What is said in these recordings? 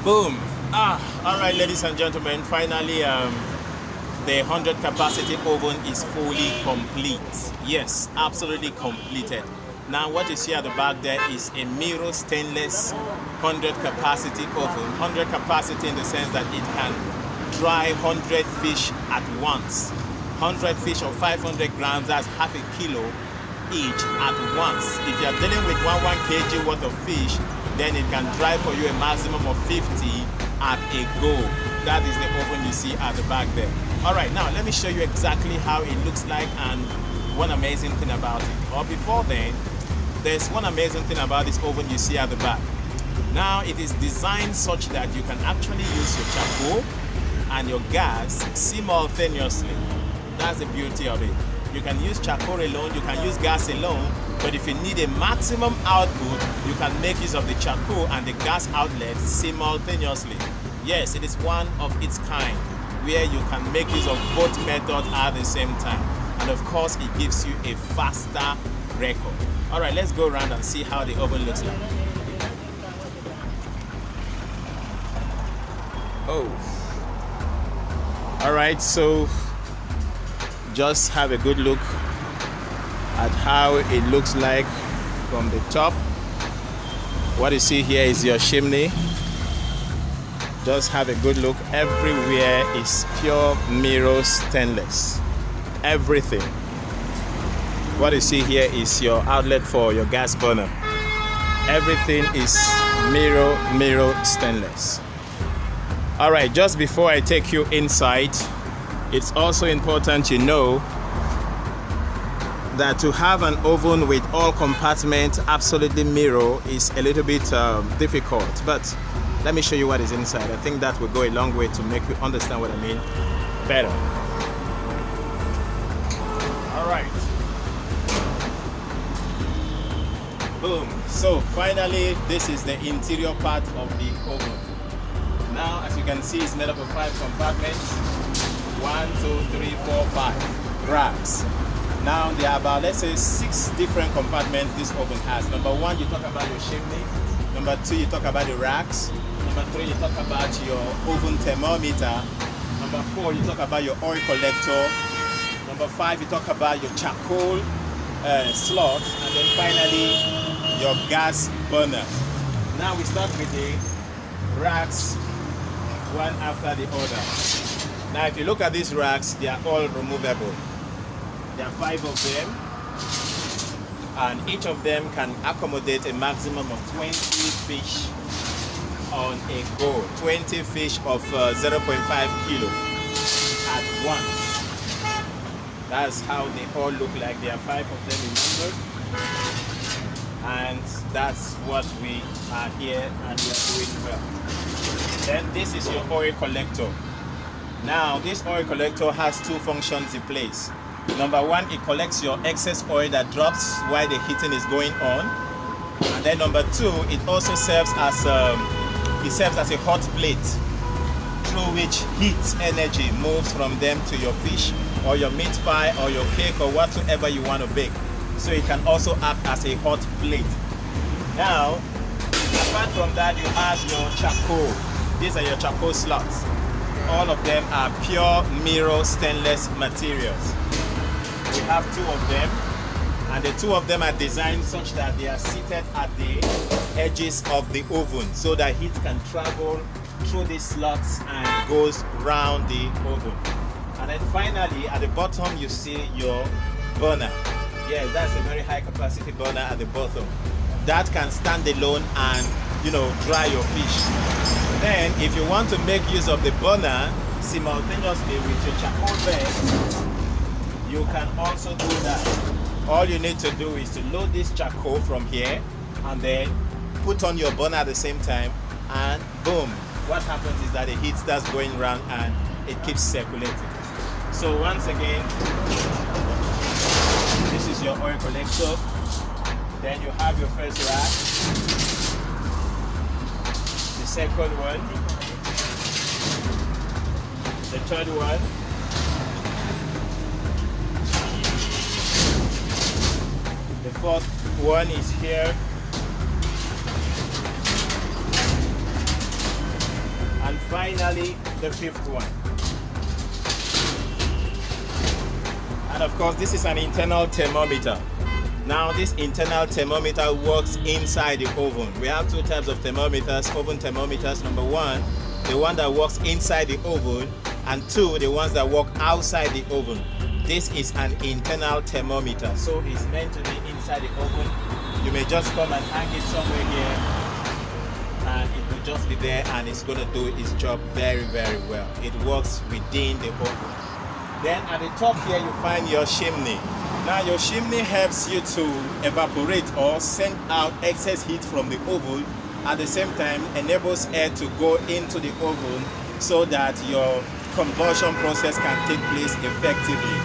Boom. All right, ladies and gentlemen, finally the 100 capacity oven is fully complete. Yes, absolutely completed. Now what you see at the back there is a Miro stainless 100 capacity oven. 100 capacity in the sense that it can dry 100 fish at once. 100 fish of 500 grams, that's half a kilo each at once. If you are dealing with 1 kg worth of fish, then it can dry for you a maximum of 50 at a go. That is the oven you see at the back there. All right, now let me show you exactly how it looks like and one amazing thing about it. Or before then, there's one amazing thing about this oven you see at the back. Now it is designed such that you can actually use your charcoal and your gas simultaneously. That's the beauty of it. You can use charcoal alone, you can use gas alone, but if you need a maximum output, you can make use of the charcoal and the gas outlet simultaneously. Yes, it is one of its kind, where you can make use of both methods at the same time. And of course, it gives you a faster record. All right, let's go around and see how the oven looks like. Oh. All right, so just have a good look at how it looks like from the top. What you see here is your chimney. Just have a good look. Everywhere is pure Miro stainless. Everything. What you see here is your outlet for your gas burner. Everything is Miro stainless. All right, just before I take you inside, it's also important you know that to have an oven with all compartments absolutely Miro is a little bit difficult, but let me show you what is inside. I think that will go a long way to make you understand what I mean better. All right. Boom. So finally, this is the interior part of the oven. Now, as you can see, it's made up of 5 compartments. 1, 2, 3, 4, 5 racks. Now there are about, let's say, 6 different compartments this oven has. Number 1, you talk about your chimney. Number 2, you talk about the racks. Number 3, you talk about your oven thermometer. Number 4, you talk about your oil collector. Number 5, you talk about your charcoal slots. And then finally, your gas burner. Now we start with the racks, one after the other. Now if you look at these racks, they are all removable. There are 5 of them, and each of them can accommodate a maximum of 20 fish on a go. 20 fish of 0.5 kilo at once. That's how they all look like. There are 5 of them in number, and that's what we are here and we are doing well. Then this is your oil collector. Now this oil collector has 2 functions in place. Number 1, it collects your excess oil that drops while the heating is going on. And then number 2, it also serves as a hot plate through which heat energy moves from them to your fish or your meat pie or your cake or whatsoever you want to bake. So it can also act as a hot plate. Now, apart from that, you have your charcoal. These are your charcoal slots. All of them are pure Miro stainless materials. We have 2 of them, and the 2 of them are designed such that they are seated at the edges of the oven so that heat can travel through these slots and goes round the oven. And then finally, at the bottom, you see your burner. Yeah, that's a very high capacity burner at the bottom. That can stand alone and, dry your fish. Then, if you want to make use of the burner simultaneously with your charcoal bed, you can also do that. All you need to do is to load this charcoal from here and then put on your burner at the same time, and boom, what happens is that the heat starts going around and it keeps circulating. So once again, this is your oil collector. Then you have your first rack, the second one, the third one, the fourth one is here, Finally, the fifth one. And of course, this is an internal thermometer. Now, this internal thermometer works inside the oven. We have two types of thermometers, oven thermometers. Number one, the one that works inside the oven, and two, the ones that work outside the oven. This is an internal thermometer, so it's meant to be inside the oven. You may just come and hang it somewhere here, and it will just be there, and it's going to do its job very, very well. It works within the oven. Then at the top here, you find your chimney. Now, your chimney helps you to evaporate or send out excess heat from the oven. At the same time, enables air to go into the oven so that your combustion process can take place effectively.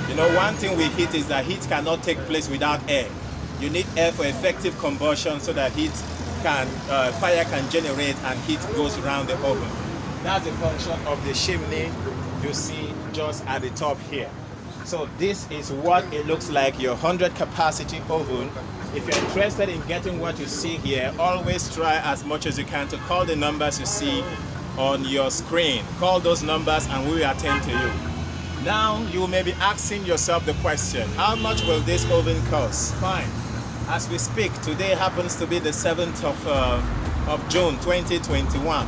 You know, one thing with heat is that heat cannot take place without air. You need air for effective combustion so that fire can generate and heat goes around the oven. That's the function of the chimney you see just at the top here. So this is what it looks like, your 100 capacity oven. If you're interested in getting what you see here, always try as much as you can to call the numbers you see on your screen. Call those numbers and we will attend to you. Now you may be asking yourself the question, how much will this oven cost? Fine. As we speak, today happens to be the 7th of June 2021.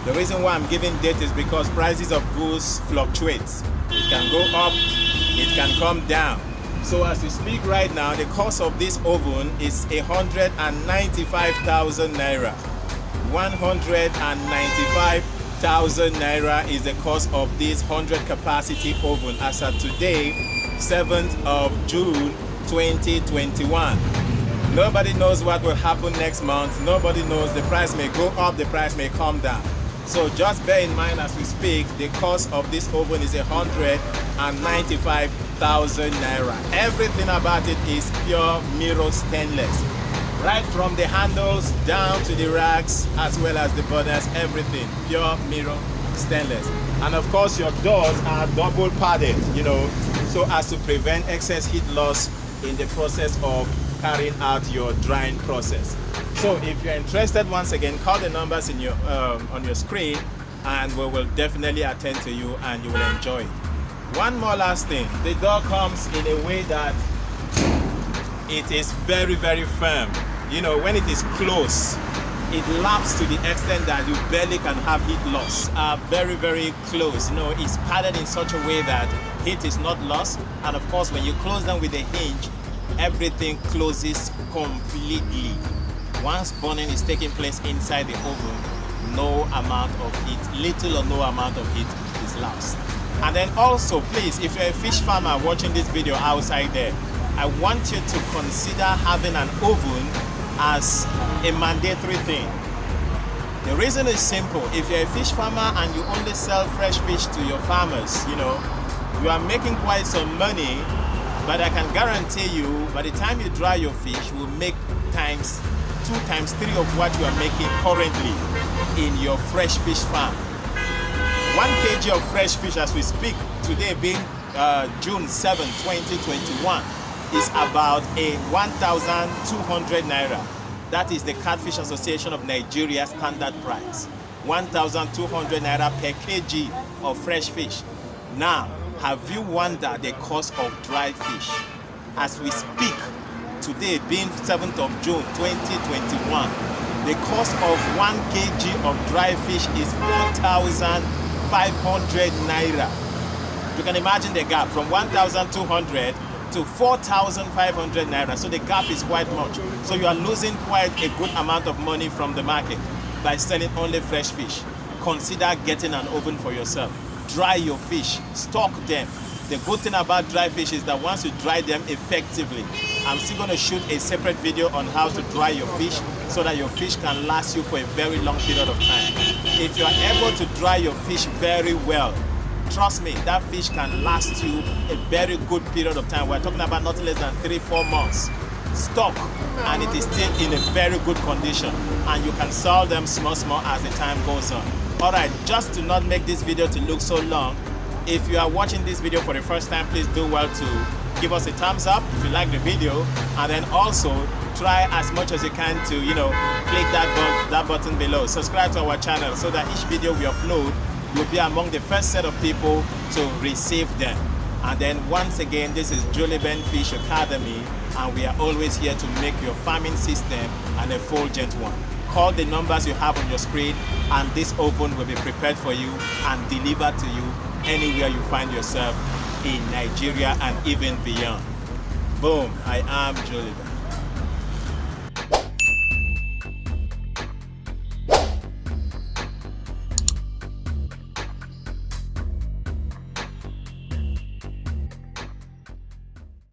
The reason why I'm giving date is because prices of goods fluctuate. It can go up, it can come down. So as we speak right now, the cost of this oven is 195,000 naira. 195,000 naira is the cost of this 100 capacity oven as of today, 7th of June 2021. Nobody knows what will happen next month. Nobody knows. The price may go up, the price may come down. So just bear in mind as we speak, the cost of this oven is 195,000 naira. Everything about it is pure mirror stainless. Right from the handles down to the racks as well as the burners, everything pure mirror stainless. And of course your doors are double padded, you know, so as to prevent excess heat loss in the process of carrying out your drying process. So if you're interested, once again, call the numbers in your on your screen and we will definitely attend to you and you will enjoy it. One more last thing, the door comes in a way that it is very, very firm. You know, when it is close, it laps to the extent that you barely can have heat loss. Very, very close. You know, it's padded in such a way that heat is not lost. And of course, when you close them with a hinge, everything closes completely. Once burning is taking place inside the oven, no amount of heat, little or no amount of heat is lost. And then also, please, if you're a fish farmer watching this video outside there, I want you to consider having an oven as a mandatory thing. The reason is simple. If you're a fish farmer and you only sell fresh fish to your farmers, you know, you are making quite some money, but I can guarantee you, by the time you dry your fish, you will make 2 times 3 of what you are making currently in your fresh fish farm. 1 kg of fresh fish as we speak, today being June 7, 2021, is about a 1,200 naira. That is the Catfish Association of Nigeria standard price. 1,200 naira per kg of fresh fish. Now, have you wondered the cost of dry fish? As we speak, today being 7th of June 2021, the cost of 1 kg of dry fish is 4,500 naira. You can imagine the gap from 1,200 to 4,500 naira. So the gap is quite much. So you are losing quite a good amount of money from the market by selling only fresh fish. Consider getting an oven for yourself. Dry your fish, stock them. The good thing about dry fish is that once you dry them effectively, I'm still going to shoot a separate video on how to dry your fish so that your fish can last you for a very long period of time. If you are able to dry your fish very well, trust me, that fish can last you a very good period of time. We're talking about not less than 3-4 months. Stock, and it is still in a very good condition, and you can sell them small as the time goes on. Alright, just to not make this video to look so long, if you are watching this video for the first time, please do well to give us a thumbs up if you like the video, and then also try as much as you can to, click that button below. Subscribe to our channel so that each video we upload will be among the first set of people to receive them. And then once again, this is Joliben Fish Academy, and we are always here to make your farming system an effulgent one. Call the numbers you have on your screen, and this oven will be prepared for you and delivered to you anywhere you find yourself in Nigeria and even beyond. Boom, I am Joliben.